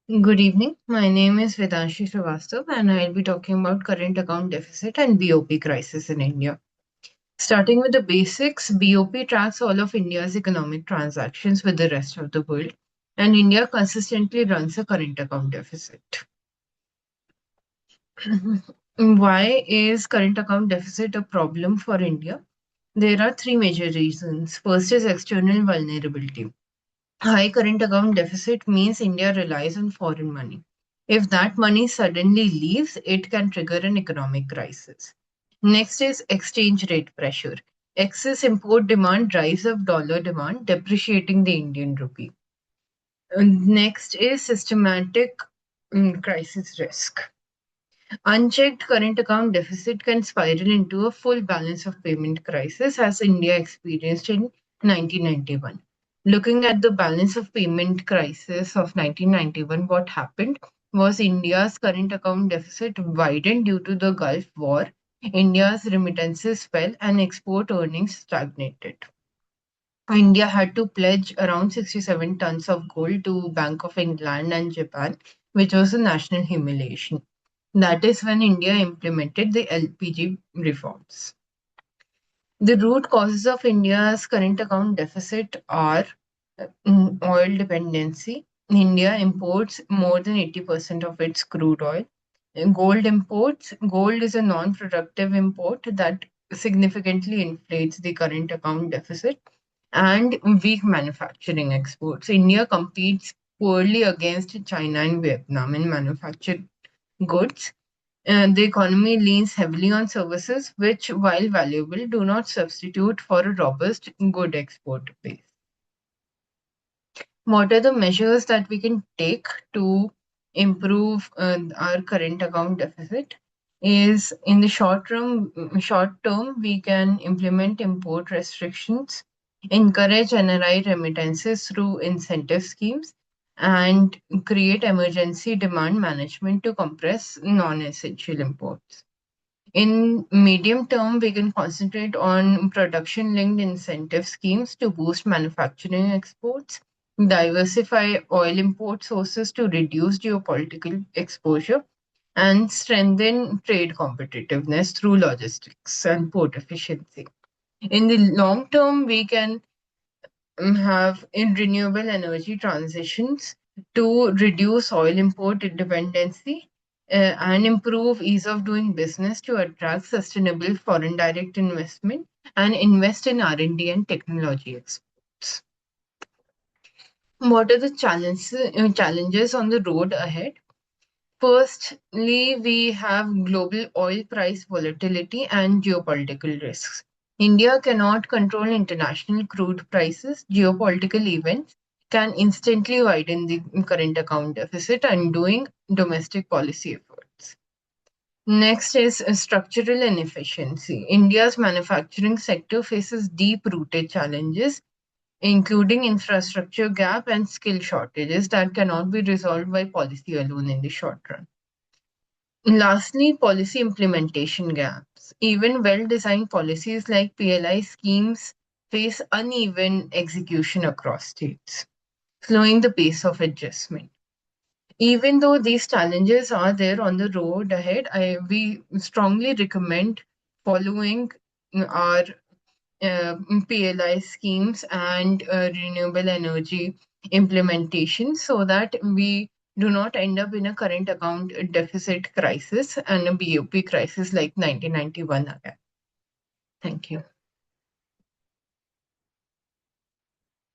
Good evening. My name is Vedanshi and I'll be talking about current account deficit and BOP crisis in India. Starting with the basics, BOP tracks all of India's economic transactions with the rest of the world, and India consistently runs a current account deficit. Why is current account deficit a problem for India? There are three major reasons. First is external vulnerability. High current account deficit means India relies on foreign money. If that money suddenly leaves, it can trigger an economic crisis. Next is exchange rate pressure. Excess import demand drives up dollar demand, depreciating the Indian rupee. Next is systematic crisis risk. Unchecked current account deficit can spiral into a full balance of payment crisis, as India experienced in 1991. Looking at the balance of payment crisis of 1991, what happened was India's current account deficit widened due to the Gulf War. India's remittances fell and export earnings stagnated. India had to pledge around 67 tons of gold to Bank of England and Japan, which was a national humiliation. That is when India implemented the LPG reforms. The root causes of India's current account deficit are oil dependency. India imports more than 80% of its crude oil. Gold imports. Gold is a non productive import that significantly inflates the current account deficit, and weak manufacturing exports. India competes poorly against China and Vietnam in manufactured goods. The economy leans heavily on services, which, while valuable, do not substitute for a robust good export base. What are the measures that we can take to improve our current account deficit? Is in the short term, we can implement import restrictions, encourage NRI remittances through incentive schemes, and create emergency demand management to compress non-essential imports. In medium term, we can concentrate on production linked incentive schemes to boost manufacturing exports, diversify oil import sources to reduce geopolitical exposure, and strengthen trade competitiveness through logistics and port efficiency. In the long term, we can have in renewable energy transitions to reduce oil import dependency and improve ease of doing business to attract sustainable foreign direct investment and invest in R&D and technology exports. What are the challenges on the road ahead? Firstly, we have global oil price volatility and geopolitical risks. India cannot control international crude prices. Geopolitical events can instantly widen the current account deficit, undoing domestic policy efforts. Next is structural inefficiency. India's manufacturing sector faces deep rooted challenges, including infrastructure gap and skill shortages that cannot be resolved by policy alone in the short run. Lastly, policy implementation gaps. Even well designed policies like PLI schemes face uneven execution across states, slowing the pace of adjustment. Even though these challenges are there on the road ahead, we strongly recommend following our PLI schemes and renewable energy implementation so that we do not end up in a current account deficit crisis and a BOP crisis like 1991 again. Thank you.